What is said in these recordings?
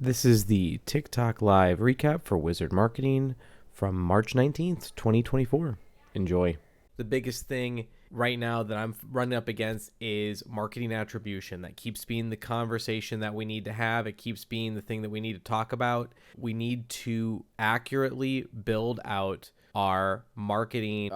This is the TikTok Live recap for Wizard Marketing from March 19th, 2024. Enjoy. The biggest thing right now that I'm running up against is marketing attribution. That keeps being the conversation that we need to have. It keeps being the thing that we need to talk about. We need to accurately build out our marketing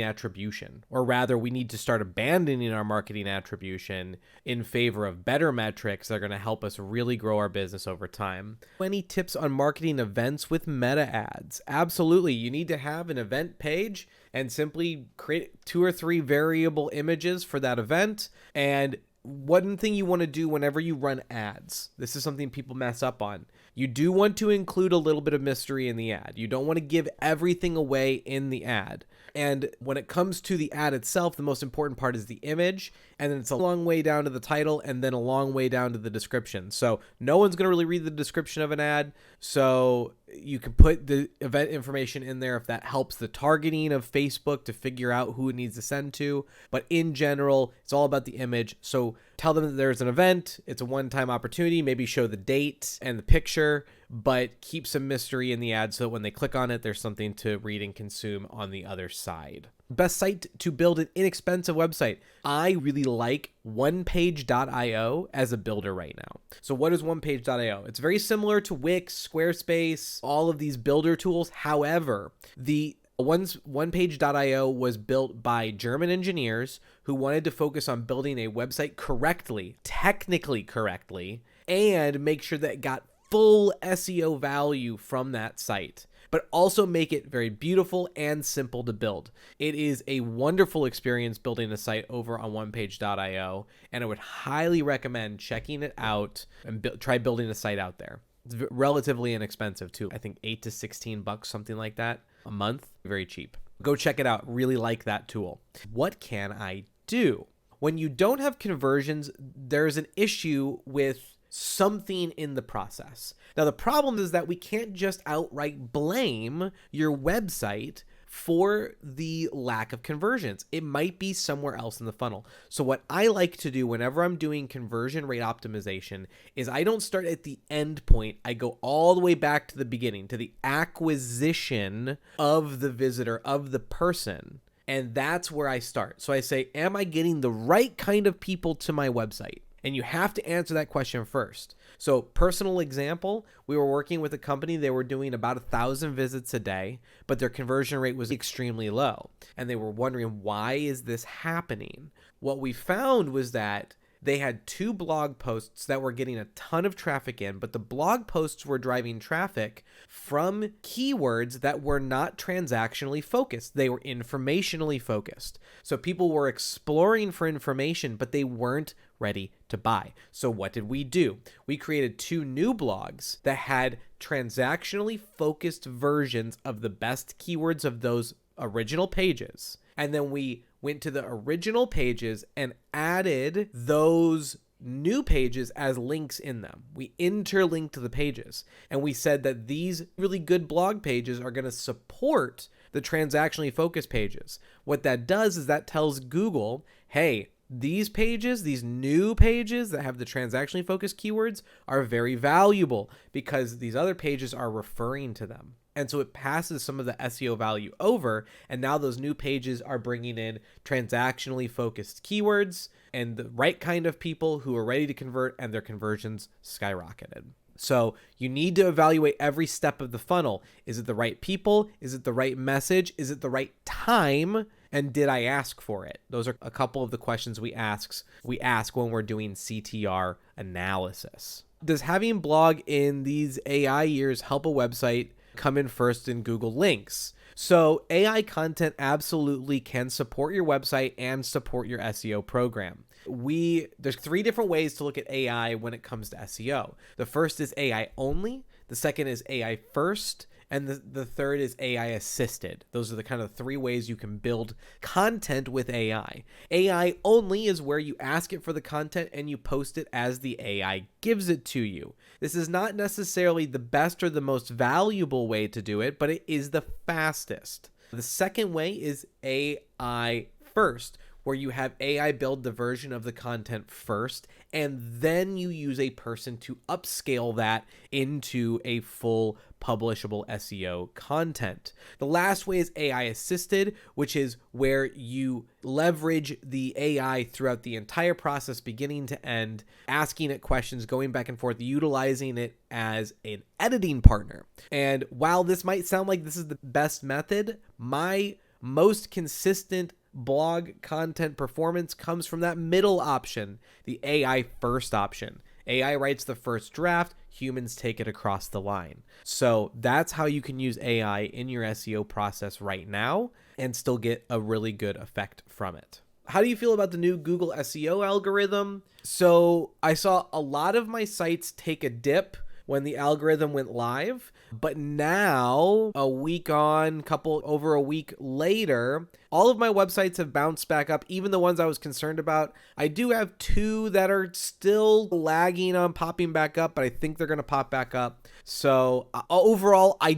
attribution, or rather we need to start abandoning our marketing attribution in favor of better metrics that are going to help us really grow our business over time. Any tips on marketing events with meta ads? Absolutely. You need to have an event page and simply create 2 or 3 variable images for that event. And one thing you want to do whenever you run ads, this is something people mess up on. You do want to include a little bit of mystery in the ad. You don't want to give everything away in the ad. And when it comes to the ad itself, the most important part is the image, and then it's a long way down to the title, and then a long way down to the description. So no one's going to really read the description of an ad, so you can put the event information in there if that helps the targeting of Facebook to figure out who it needs to send to. But in general, it's all about the image. So tell them that there's an event, it's a one-time opportunity, maybe show the date and the picture, but keep some mystery in the ad so that when they click on it, there's something to read and consume on the other side. Best site to build an inexpensive website. I really like onepage.io as a builder right now. So what is onepage.io? It's very similar to Wix, Squarespace, all of these builder tools. However, the onepage.io was built by German engineers who wanted to focus on building a website correctly, technically correctly, and make sure that it got full SEO value from that site, but also make it very beautiful and simple to build. It is a wonderful experience building a site over on onepage.io, and I would highly recommend checking it out and try building a site out there. It's relatively inexpensive too. I think $8 to $16, something like that a month. Very cheap. Go check it out. Really like that tool. What can I do? When you don't have conversions, there's an issue with something in the process. Now, the problem is that we can't just outright blame your website for the lack of conversions. It might be somewhere else in the funnel. So what I like to do whenever I'm doing conversion rate optimization is I don't start at the end point. I go all the way back to the beginning, to the acquisition of the visitor, of the person. And that's where I start. So I say, am I getting the right kind of people to my website? And you have to answer that question first. So personal example, we were working with a company, they were doing about 1,000 visits a day, but their conversion rate was extremely low. And they were wondering, why is this happening? What we found was that they had 2 blog posts that were getting a ton of traffic in, but the blog posts were driving traffic from keywords that were not transactionally focused. They were informationally focused. So people were exploring for information, but they weren't ready to buy. So what did we do? We created 2 new blogs that had transactionally focused versions of the best keywords of those original pages. And then we went to the original pages and added those new pages as links in them. We interlinked the pages, and we said that these really good blog pages are going to support the transactionally focused pages. What that does is that tells Google, hey, these pages, these new pages that have the transactionally focused keywords are very valuable because these other pages are referring to them. And so it passes some of the SEO value over, and now those new pages are bringing in transactionally focused keywords and the right kind of people who are ready to convert, and their conversions skyrocketed. So you need to evaluate every step of the funnel. Is it the right people? Is it the right message? Is it the right time? And did I ask for it? Those are a couple of the questions we ask when we're doing CTR analysis. Does having blog in these AI years help a website come in first in Google links? So AI content absolutely can support your website and support your SEO program. There's 3 different ways to look at AI when it comes to SEO. The first is AI only, the second is AI first, and the third is AI assisted. Those are the kind of 3 ways you can build content with AI. AI only is where you ask it for the content and you post it as the AI gives it to you. This is not necessarily the best or the most valuable way to do it, but it is the fastest. The second way is AI first, where you have AI build the version of the content first, and then you use a person to upscale that into a full publishable SEO content. The last way is AI assisted, which is where you leverage the AI throughout the entire process, beginning to end, asking it questions, going back and forth, utilizing it as an editing partner. And while this might sound like this is the best method, my most consistent blog content performance comes from that middle option, the AI first option. AI writes the first draft, humans take it across the line. So that's how you can use AI in your SEO process right now and still get a really good effect from it. How do you feel about the new Google SEO algorithm? So I saw a lot of my sites take a dip when the algorithm went live, but now over a week later, all of my websites have bounced back up, even the ones I was concerned about. I do have 2 that are still lagging on popping back up, but I think they're going to pop back up. So overall, I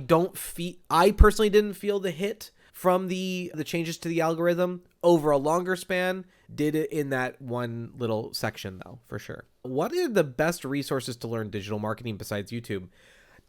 personally didn't feel the hit from the changes to the algorithm. Over a longer span, did it in that one little section though, for sure. What are the best resources to learn digital marketing besides YouTube?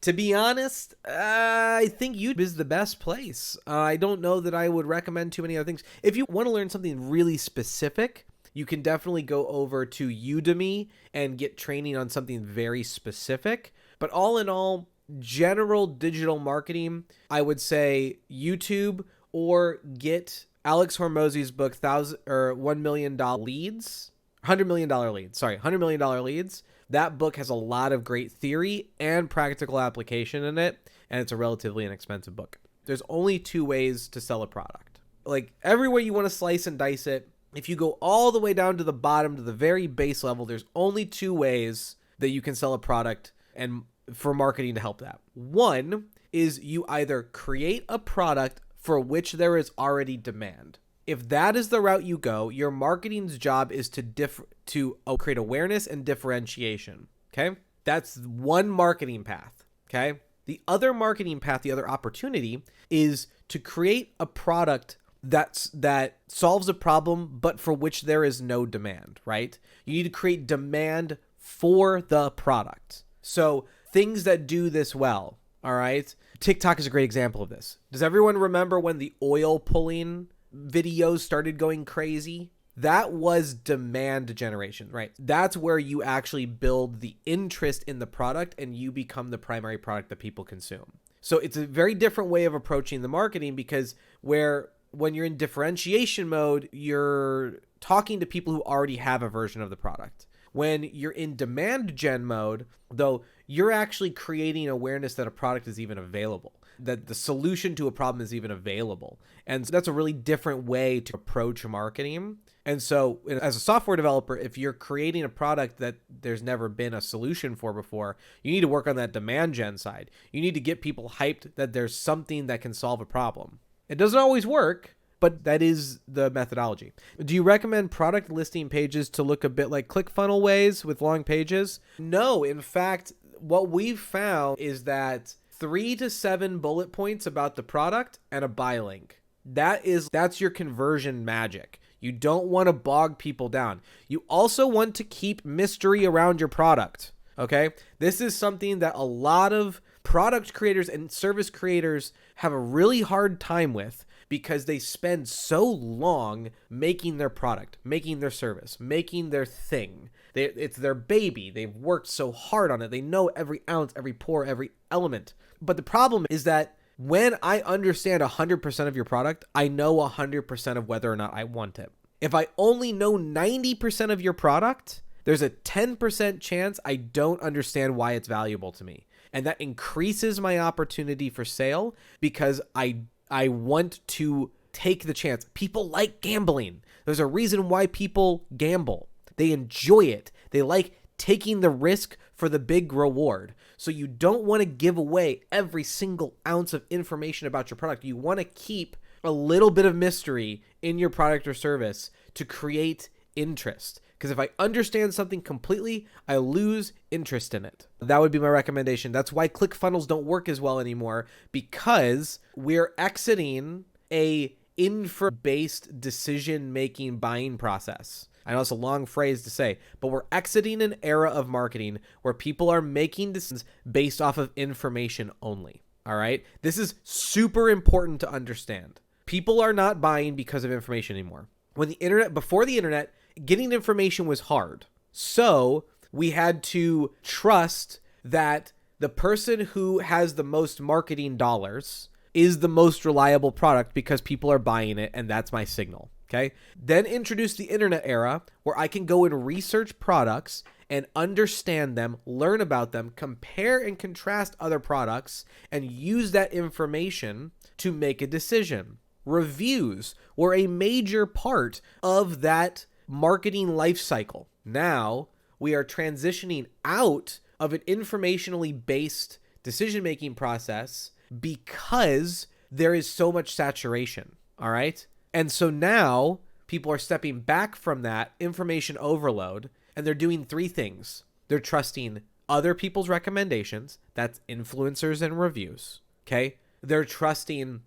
To be honest, I think YouTube is the best place. I don't know that I would recommend too many other things. If you want to learn something really specific, you can definitely go over to Udemy and get training on something very specific. But all in all, general digital marketing, I would say YouTube, or get Alex Hormozy's book, $1 million leads. $100 million leads. That book has a lot of great theory and practical application in it, and it's a relatively inexpensive book. There's only 2 ways to sell a product. Like, every way you want to slice and dice it, if you go all the way down to the bottom, to the very base level, there's only 2 ways that you can sell a product and for marketing to help that. One is you either create a product for which there is already demand. If that is the route you go, your marketing's job is to create awareness and differentiation. Okay? That's one marketing path. Okay? The other marketing path, the other opportunity, is to create a product that solves a problem, but for which there is no demand, right? You need to create demand for the product. So things that do this well, all right? TikTok is a great example of this. Does everyone remember when the oil pulling videos started going crazy? That was demand generation, right? That's where you actually build the interest in the product and you become the primary product that people consume. So it's a very different way of approaching the marketing, because when you're in differentiation mode, you're talking to people who already have a version of the product. When you're in demand gen mode, though, you're actually creating awareness that a product is even available, that the solution to a problem is even available. And so that's a really different way to approach marketing. And so as a software developer, if you're creating a product that there's never been a solution for before, you need to work on that demand gen side. You need to get people hyped that there's something that can solve a problem. It doesn't always work, but that is the methodology. Do you recommend product listing pages to look a bit like ClickFunnels ways with long pages? No, in fact, what we've found is that 3 to 7 bullet points about the product and a buy link. That's your conversion magic. You don't want to bog people down. You also want to keep mystery around your product. Okay? This is something that a lot of product creators and service creators have a really hard time with, because they spend so long making their product, making their service, making their thing. It's their baby. They've worked so hard on it. They know every ounce, every pore, every element. But the problem is that when I understand 100% of your product, I know 100% of whether or not I want it. If I only know 90% of your product, there's a 10% chance I don't understand why it's valuable to me. And that increases my opportunity for sale, because I want to take the chance. People like gambling. There's a reason why people gamble. They enjoy it. They like taking the risk for the big reward. So you don't want to give away every single ounce of information about your product. You want to keep a little bit of mystery in your product or service to create interest. Because if I understand something completely, I lose interest in it. That would be my recommendation. That's why ClickFunnels don't work as well anymore, because we're exiting a info-based decision-making buying process. I know it's a long phrase to say, but we're exiting an era of marketing where people are making decisions based off of information only. All right? This is super important to understand. People are not buying because of information anymore. Before the internet, getting information was hard. So we had to trust that the person who has the most marketing dollars is the most reliable product because people are buying it, and that's my signal. Okay. Then introduce the internet era where I can go and research products and understand them, learn about them, compare and contrast other products, and use that information to make a decision. Reviews were a major part of that marketing life cycle. Now we are transitioning out of an informationally based decision-making process because there is so much saturation. All right. And so now people are stepping back from that information overload, and they're doing three things. They're trusting other people's recommendations. That's influencers and reviews. Okay. They're trusting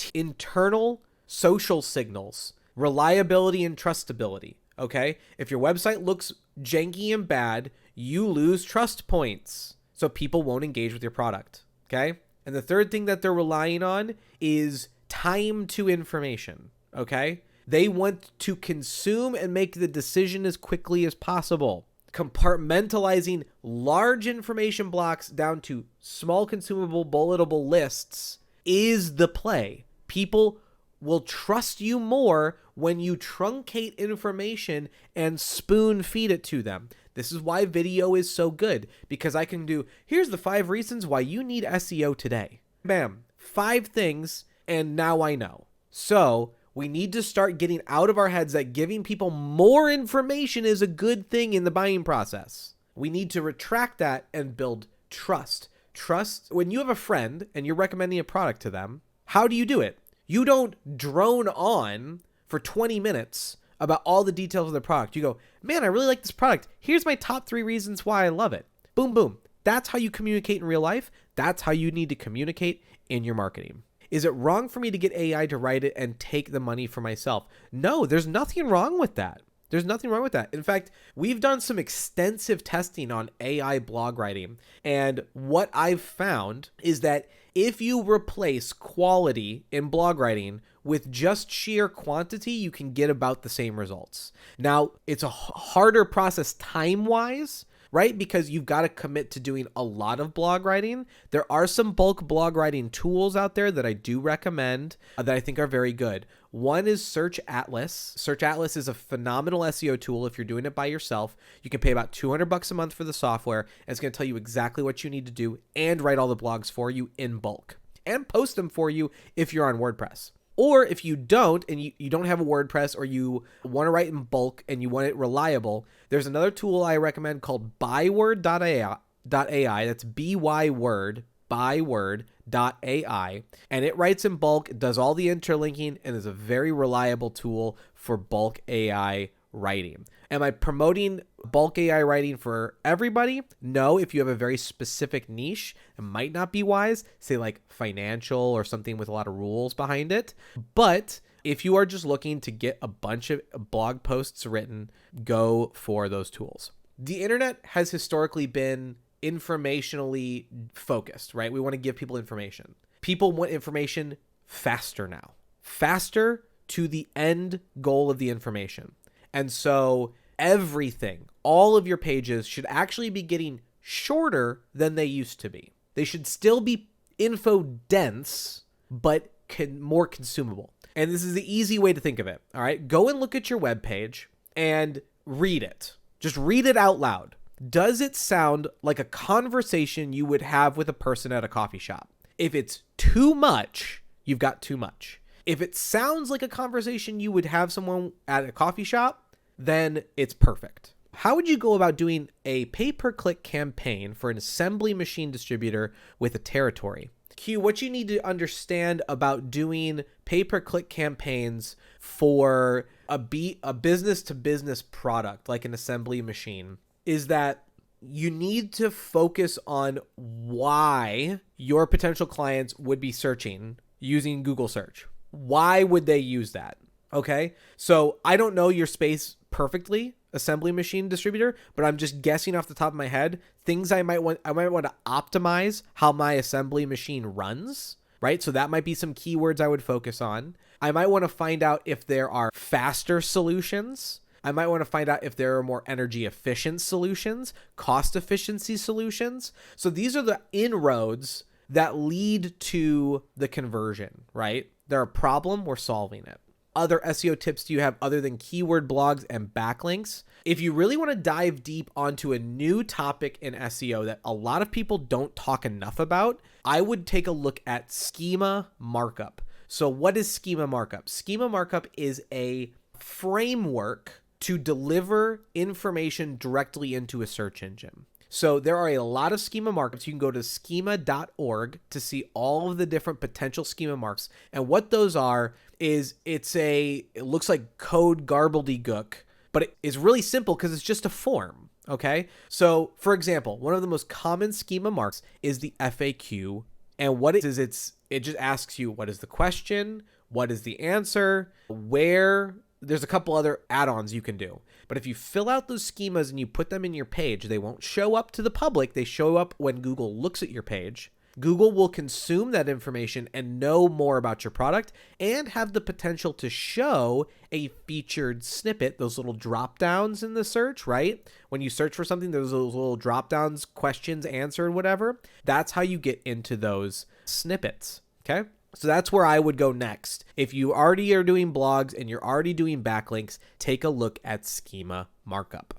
internal social signals, reliability and trustability. Okay. If your website looks janky and bad, you lose trust points. So people won't engage with your product. Okay. And the third thing that they're relying on is time to information. Okay. They want to consume and make the decision as quickly as possible. Compartmentalizing large information blocks down to small consumable bulletable lists is the play. People will trust you more when you truncate information and spoon feed it to them. This is why video is so good, because I can do, here's the 5 reasons why you need SEO today. Bam, 5 things, and now I know. So we need to start getting out of our heads that giving people more information is a good thing in the buying process. We need to retract that and build trust. Trust, when you have a friend and you're recommending a product to them, how do you do it? You don't drone on for 20 minutes about all the details of the product. You go, man, I really like this product. Here's my top 3 reasons why I love it. Boom, boom. That's how you communicate in real life. That's how you need to communicate in your marketing. Is it wrong for me to get AI to write it and take the money for myself? No, there's nothing wrong with that. There's nothing wrong with that. In fact, we've done some extensive testing on AI blog writing. And what I've found is that if you replace quality in blog writing with just sheer quantity, you can get about the same results. Now, it's a harder process time-wise, right? Because you've got to commit to doing a lot of blog writing. There are some bulk blog writing tools out there that I do recommend that I think are very good. One is Search Atlas. Search Atlas is a phenomenal SEO tool if you're doing it by yourself. You can pay about $200 a month for the software, and it's going to tell you exactly what you need to do and write all the blogs for you in bulk and post them for you if you're on WordPress. Or if you don't, and you don't have a WordPress, or you want to write in bulk and you want it reliable, there's another tool I recommend called byword.ai. That's byword, byword.ai. And it writes in bulk, it does all the interlinking, and is a very reliable tool for bulk AI writing. Am I promoting bulk AI writing for everybody? No. If you have a very specific niche, it might not be wise, say like financial or something with a lot of rules behind it. But if you are just looking to get a bunch of blog posts written, go for those tools. The internet has historically been informationally focused, right? We want to give people information. People want information faster now, faster to the end goal of the information. And so everything, all of your pages should actually be getting shorter than they used to be. They should still be info dense, but more consumable. And this is the easy way to think of it. All right. Go and look at your webpage and read it. Just read it out loud. Does it sound like a conversation you would have with a person at a coffee shop? If it's too much, you've got too much. If it sounds like a conversation you would have someone at a coffee shop, then it's perfect. How would you go about doing a pay-per-click campaign for an assembly machine distributor with a territory? Q, what you need to understand about doing pay-per-click campaigns for a business-to-business product like an assembly machine is that you need to focus on why your potential clients would be searching using Google search. Why would they use that? Okay. So I don't know your space perfectly, assembly machine distributor, but I'm just guessing off the top of my head, things I might want to optimize how my assembly machine runs, right? So that might be some keywords I would focus on. I might want to find out if there are faster solutions. I might want to find out if there are more energy efficient solutions, cost efficiency solutions. So these are the inroads that lead to the conversion, right? They're a problem, we're solving it. Other SEO tips do you have other than keyword blogs and backlinks? If you really want to dive deep onto a new topic in SEO that a lot of people don't talk enough about, I would take a look at Schema Markup. So what is Schema Markup? Schema Markup is a framework to deliver information directly into a search engine. So there are a lot of schema markups. You can go to schema.org to see all of the different potential schema marks. And what those are is it looks like code garbledy-gook, but it is really simple because it's just a form. Okay. So for example, one of the most common schema marks is the FAQ. And what it is, it just asks you, what is the question? What is the answer? Where? There's a couple other add-ons you can do. But if you fill out those schemas and you put them in your page, they won't show up to the public. They show up when Google looks at your page. Google will consume that information and know more about your product and have the potential to show a featured snippet, those little drop downs in the search, right? When you search for something, there's those little drop downs, questions, answered, whatever. That's how you get into those snippets, okay? So that's where I would go next. If you already are doing blogs and you're already doing backlinks, take a look at Schema Markup.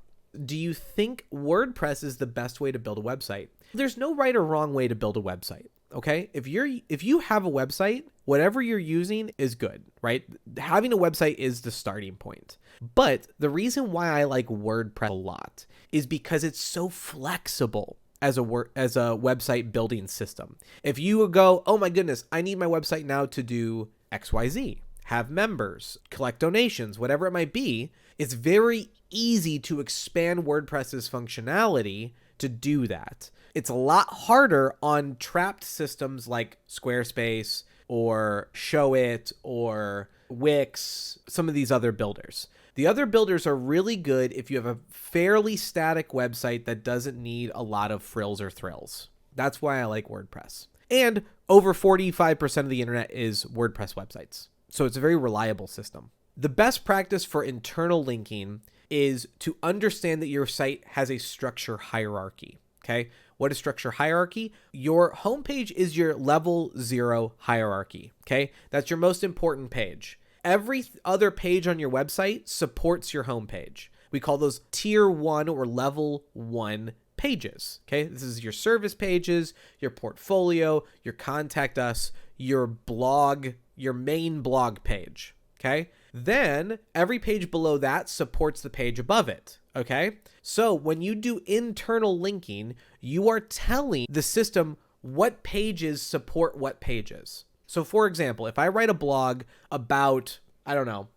Do you think WordPress is the best way to build a website? There's no right or wrong way to build a website, okay? If you have a website, whatever you're using is good, right? Having a website is the starting point. But the reason why I like WordPress a lot is because it's so flexible as a website building system. If you go, oh my goodness, I need my website now to do XYZ, have members, collect donations, whatever it might be, it's very easy to expand WordPress's functionality to do that. It's a lot harder on trapped systems like Squarespace or Showit or Wix, some of these other builders. The other builders are really good if you have a fairly static website that doesn't need a lot of frills or thrills. That's why I like WordPress. And over 45% of the internet is WordPress websites. So it's a very reliable system. The best practice for internal linking is to understand that your site has a structure hierarchy. Okay. What is structure hierarchy? Your homepage is your level 0 hierarchy. Okay. That's your most important page. Every other page on your website supports your homepage. We call those tier 1 or level 1 pages. Okay. This is your service pages, your portfolio, your contact us, your blog, your main blog page. Okay. Then every page below that supports the page above it. Okay. So when you do internal linking, you are telling the system what pages support what pages. So for example, if I write a blog about, I don't know,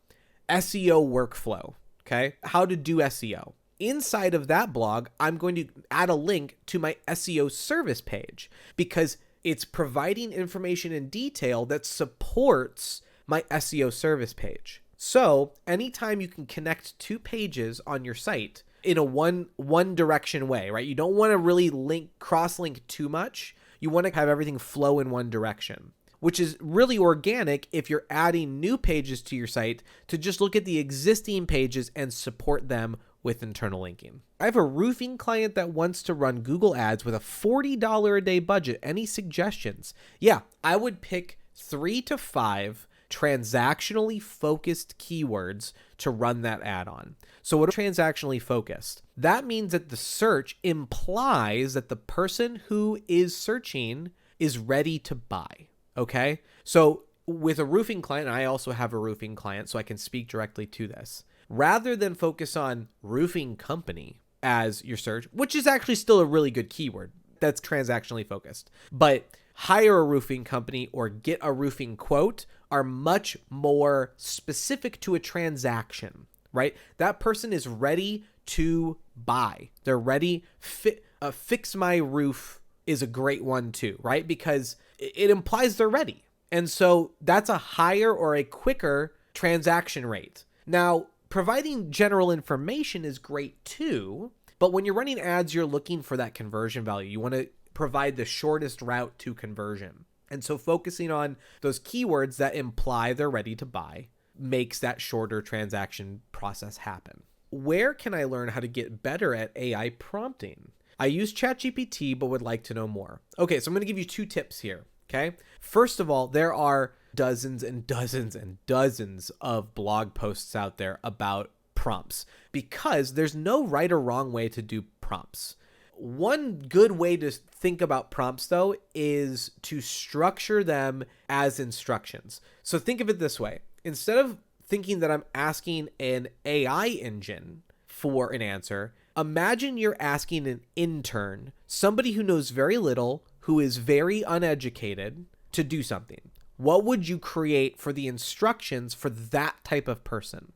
SEO workflow, okay, how to do SEO. Inside of that blog, I'm going to add a link to my SEO service page because it's providing information in detail that supports my SEO service page. So anytime you can connect two pages on your site in a one direction way, right? You don't want to really cross-link too much. You want to have everything flow in one direction, which is really organic if you're adding new pages to your site to just look at the existing pages and support them with internal linking. I have a roofing client that wants to run Google ads with a $40 a day budget. Any suggestions? Yeah, I would pick 3 to 5 transactionally focused keywords to run that ad on. So what are transactionally focused? That means that the search implies that the person who is searching is ready to buy. Okay. So with a roofing client, I also have a roofing client, so I can speak directly to this. Rather than focus on roofing company as your search, which is actually still a really good keyword that's transactionally focused, but hire a roofing company or get a roofing quote are much more specific to a transaction, right? That person is ready to buy. They're ready. Fix my roof is a great one too, right? Because it implies they're ready. And so that's a higher or a quicker transaction rate. Now, providing general information is great too, but when you're running ads, you're looking for that conversion value. You want to provide the shortest route to conversion. And so focusing on those keywords that imply they're ready to buy makes that shorter transaction process happen. Where can I learn how to get better at AI prompting? I use ChatGPT, but would like to know more. Okay, so I'm going to give you 2 tips here. Okay. First of all, there are dozens and dozens and dozens of blog posts out there about prompts because there's no right or wrong way to do prompts. One good way to think about prompts, though, is to structure them as instructions. So think of it this way. Instead of thinking that I'm asking an AI engine for an answer, imagine you're asking an intern, somebody who knows very little, who is very uneducated, to do something. What would you create for the instructions for that type of person?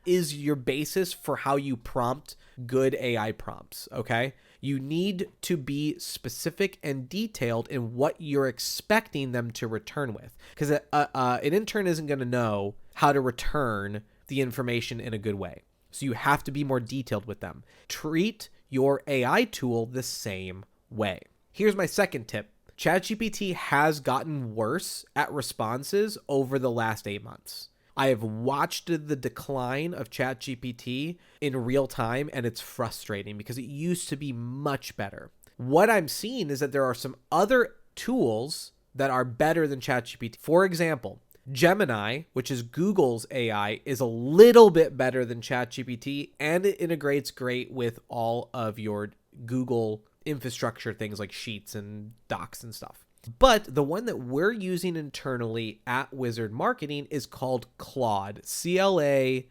Is your basis for how you prompt good AI prompts, okay? You need to be specific and detailed in what you're expecting them to return with, because an intern isn't going to know how to return the information in a good way. So you have to be more detailed with them. Treat your AI tool the same way. Here's my second tip. ChatGPT has gotten worse at responses over the last 8 months. I have watched the decline of ChatGPT in real time, and it's frustrating because it used to be much better. What I'm seeing is that there are some other tools that are better than ChatGPT. For example, Gemini, which is Google's AI, is a little bit better than ChatGPT, and it integrates great with all of your Google infrastructure things like Sheets and Docs and stuff. But the one that we're using internally at Wizard Marketing is called Claude, Claude,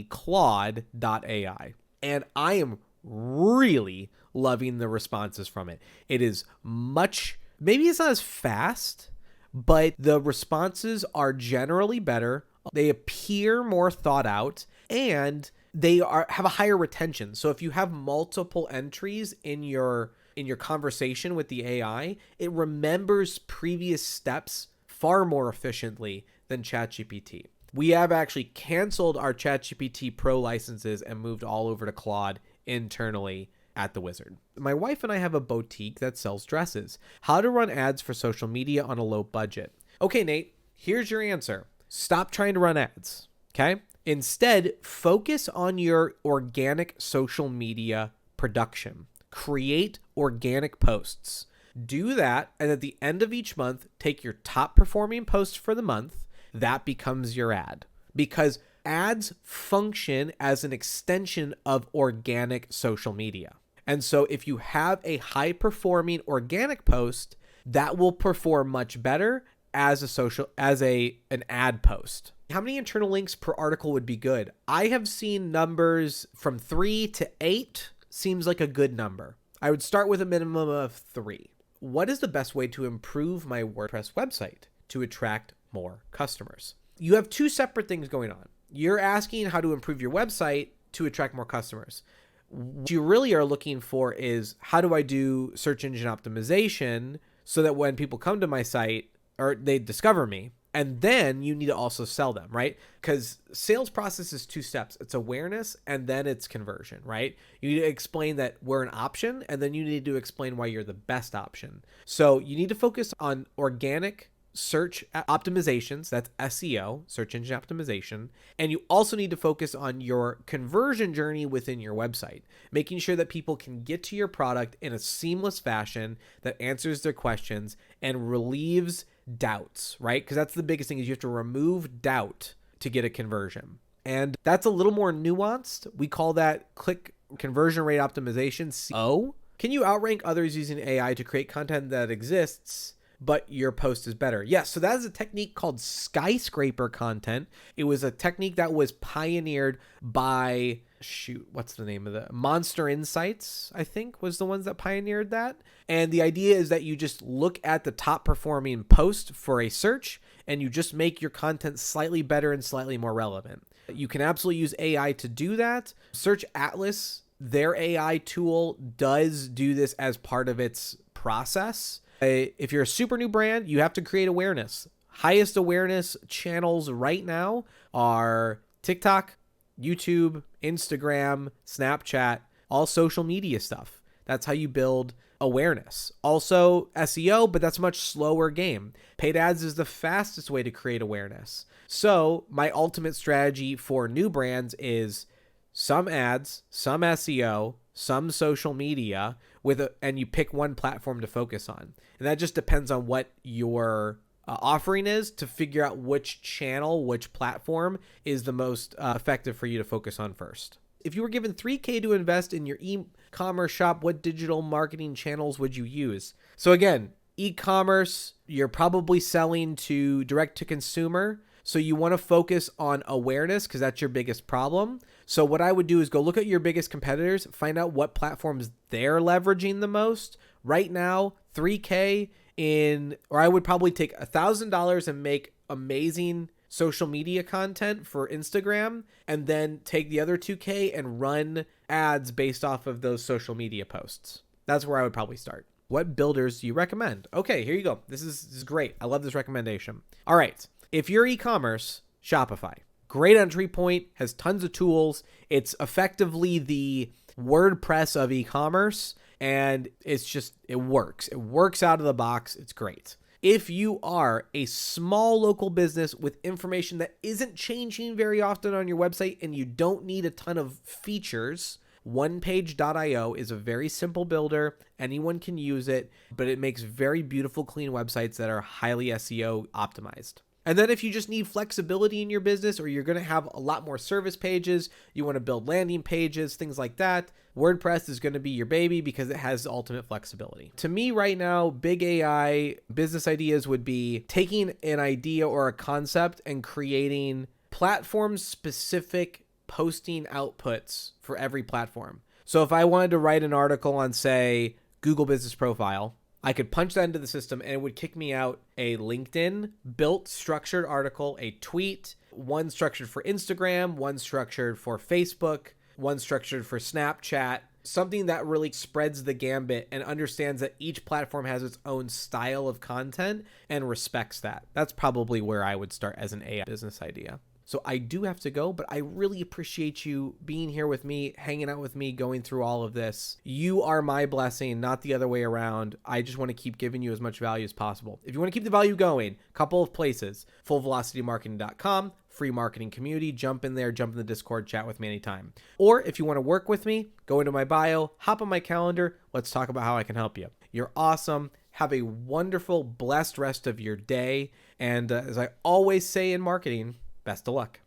Claude.ai. And I am really loving the responses from it. It is maybe it's not as fast, but the responses are generally better. They appear more thought out, and they have a higher retention. So if you have multiple entries in your conversation with the AI, it remembers previous steps far more efficiently than ChatGPT. We have actually canceled our ChatGPT Pro licenses and moved all over to Claude internally at the Wizard. My wife and I have a boutique that sells dresses. How to run ads for social media on a low budget. Okay, Nate, here's your answer. Stop trying to run ads, okay? Instead, focus on your organic social media production. Create organic posts. Do that, and at the end of each month, take your top performing post for the month. That becomes your ad, because ads function as an extension of organic social media. And so if you have a high performing organic post, that will perform much better as an ad post. How many internal links per article would be good? I have seen numbers from 3 to 8 seems like a good number. I would start with a minimum of 3. What is the best way to improve my WordPress website to attract more customers? You have 2 separate things going on. You're asking how to improve your website to attract more customers. What you really are looking for is, how do I do search engine optimization so that when people come to my site, or they discover me, and then you need to also sell them, right? Because sales process is 2 steps. It's awareness and then it's conversion, right? You need to explain that we're an option, and then you need to explain why you're the best option. So you need to focus on organic search optimizations, that's SEO, search engine optimization, and you also need to focus on your conversion journey within your website, making sure that people can get to your product in a seamless fashion that answers their questions and relieves doubts, right? Because that's the biggest thing, is you have to remove doubt to get a conversion. And that's a little more nuanced. We call that click conversion rate optimization, CO. Can you outrank others using AI to create content that exists, but your post is better? Yes. So that is a technique called Skyscraper Content. It was a technique that was pioneered by, what's the name of the Monster Insights, I think, was the ones that pioneered that. And the idea is that you just look at the top performing post for a search, and you just make your content slightly better and slightly more relevant. You can absolutely use AI to do that. Search Atlas, their AI tool, does do this as part of its process. If you're a super new brand, you have to create awareness. Highest awareness channels right now are TikTok, YouTube, Instagram, Snapchat, all social media stuff. That's how you build awareness. Also SEO, but that's a much slower game. Paid ads is the fastest way to create awareness. So my ultimate strategy for new brands is some ads, some SEO, some social media and you pick one platform to focus on. And that just depends on what your offering is to figure out which channel, which platform is the most effective for you to focus on first. If you were given $3K to invest in your e-commerce shop, what digital marketing channels would you use? So again, e-commerce, you're probably selling to direct to consumer. So you want to focus on awareness because that's your biggest problem. So what I would do is go look at your biggest competitors, find out what platforms they're leveraging the most. Right now, $3K or I would probably take $1,000 and make amazing social media content for Instagram, and then take the other $2K and run ads based off of those social media posts. That's where I would probably start. What builders do you recommend? Okay, here you go. This is great. I love this recommendation. All right. If you're e-commerce, Shopify. Great entry point, has tons of tools. It's effectively the WordPress of e-commerce, and it works. It works out of the box. It's great. If you are a small local business with information that isn't changing very often on your website and you don't need a ton of features, onepage.io is a very simple builder. Anyone can use it, but it makes very beautiful, clean websites that are highly SEO optimized. And then if you just need flexibility in your business, or you're going to have a lot more service pages, you want to build landing pages, things like that, WordPress is going to be your baby because it has ultimate flexibility. To me right now, big AI business ideas would be taking an idea or a concept and creating platform-specific posting outputs for every platform. So if I wanted to write an article on, say, Google Business Profile, I could punch that into the system and it would kick me out a LinkedIn built structured article, a tweet, one structured for Instagram, one structured for Facebook, one structured for Snapchat, something that really spreads the gambit and understands that each platform has its own style of content and respects that. That's probably where I would start as an AI business idea. So I do have to go, but I really appreciate you being here with me, hanging out with me, going through all of this. You are my blessing, not the other way around. I just want to keep giving you as much value as possible. If you want to keep the value going, a couple of places, fullvelocitymarketing.com, free marketing community, jump in there, jump in the Discord, chat with me anytime. Or if you want to work with me, go into my bio, hop on my calendar. Let's talk about how I can help you. You're awesome. Have a wonderful, blessed rest of your day. And as I always say in marketing, best of luck.